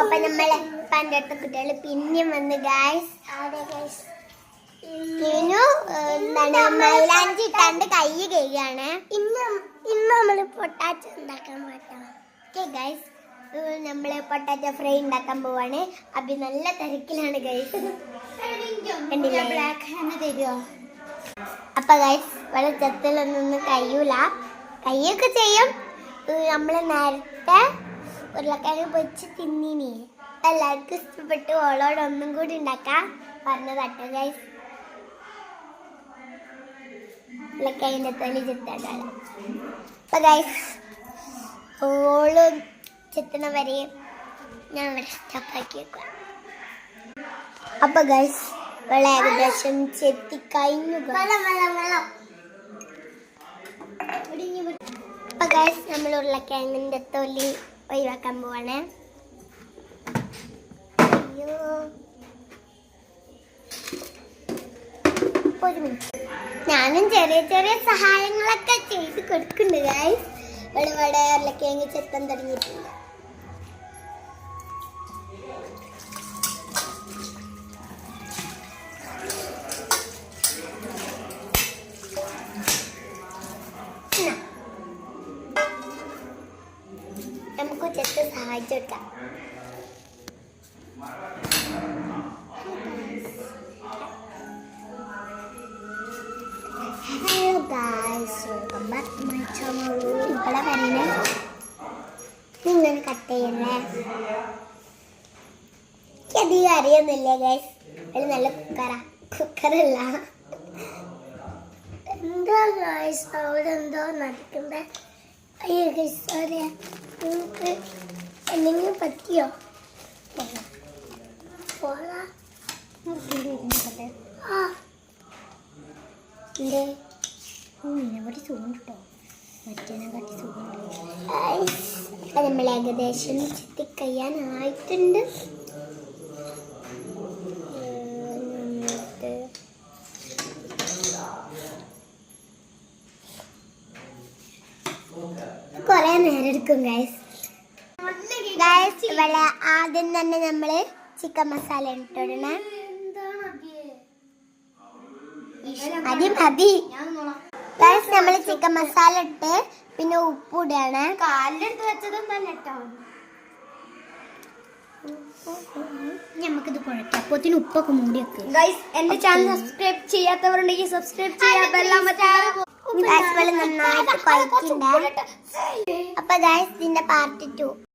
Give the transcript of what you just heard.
അപ്പൊ നമ്മളെ പന്റെ അടുത്ത കുട്ടികള് പിന്നെയും വന്ന് ഗൈസ് എന്താണ് മൈലാഞ്ചി ഇട്ടാണ്ട് കൈ കഴുകാണ്. ഇന്ന് നമ്മള് പൊട്ടാറ്റോ ഉണ്ടാക്കാൻ പറ്റാം. ഓക്കെ ഗൈസ്, നമ്മള് പൊട്ടാറ്റോ ഫ്രൈ ഉണ്ടാക്കാൻ പോവാണ്. അപ്പൊ നല്ല തിരക്കിലാണ് ഗൈസ്. ബ്ലാക്ക് തന്നെ തരുമോ? അപ്പൊ ഗൈസ് വെള്ളച്ചത്തിലൊന്നും കഴിയൂല, കയ്യൊക്കെ ചെയ്യും. നമ്മള് നേരത്തെ ഉരുളക്കിഴങ്ങ് പൊരിച്ച് തിന്നിനി, എല്ലാവർക്കും ഇഷ്ടപ്പെട്ടു. ഓളോട് ഒന്നും കൂടി ഉണ്ടാക്കാൻ പറഞ്ഞതാട്ടോ ഗൈസ്. ഉരുളക്കിഴങ്ങിന്റെ തൊലി ചിത്താണ്ടാണ്. അപ്പൊ ഗൈസ് ഓള് ചിത്തണ വരെ ഞാൻ ഇവിടെ സ്റ്റഫാക്കി വെക്കാം. അപ്പൊ ഗൈസ് വെള്ളം ഏകദേശം ചെത്തി കഴിഞ്ഞു. അപ്പൊ ഗൈസ് നമ്മൾ ഉരുളക്കിഴങ്ങിന്റെ തൊലി ഒഴിവാക്കാൻ പോവാണ്. ഒരു മിനിറ്റ്, ഞാനും ചെറിയ ചെറിയ സഹായങ്ങളൊക്കെ ചെയ്ത് കൊടുക്കുന്നുണ്ട് ഗൈസ്. ഇവിടെ ഉരുളക്കിഴങ്ങ് ചെത്താൻ തുടങ്ങിയിട്ടുണ്ട്. നമുക്ക് ചെത്ത് സഹായിച്ചു കൊടുക്കാം. Hello guys, welcome back to my channel. ഇവിടെ പറയുന്നത് നിങ്ങൾ കട്ട് ചെയ്യണേ. എനിക്കധികം അറിയൊന്നുമില്ല ഗൈസ്. അത് നല്ല കുക്കറല്ല. എന്താ ഗൈസ് അവിടെ എന്തോ നടക്കണ്ടേ? അയ്യോ ഗൈസ് അറിയാം, നിങ്ങൾക്ക് എന്തെങ്കിലും പറ്റിയോ? നമ്മൾ ഏകദേശം ചെത്തിക്കയ്യാനായിട്ടുണ്ട്. കൊറേ നേരം എടുക്കും ഗൈസ്. ഇവിടെ ആദ്യം തന്നെ നമ്മള് ചിക്കൻ മസാല ഇട്ടിടണേ. മതി ഗൈസ്, നമ്മള് ചിക്കൻ മസാല ഇട്ട് പിന്നെ ഉപ്പ് ഇടാണ്. കാലിലെടുത്ത് വെച്ചതും തന്നെ ഇട്ടോ. നമുക്കിത് കുഴക്കാം. അപ്പോത്തിന് ഉപ്പൊക്കെ മൂടി വെക്കും ഗൈസ്. എന്റെ ചാനൽ സബ്സ്ക്രൈബ് ചെയ്യാത്തവരുണ്ടെങ്കിൽ സബ്സ്ക്രൈബ് ചെയ്യാൻ. നന്നായിട്ട് കുഴക്കണ്ടേ. അപ്പൊ ഗൈസ് ഇതിന്റെ പാർട്ട് 2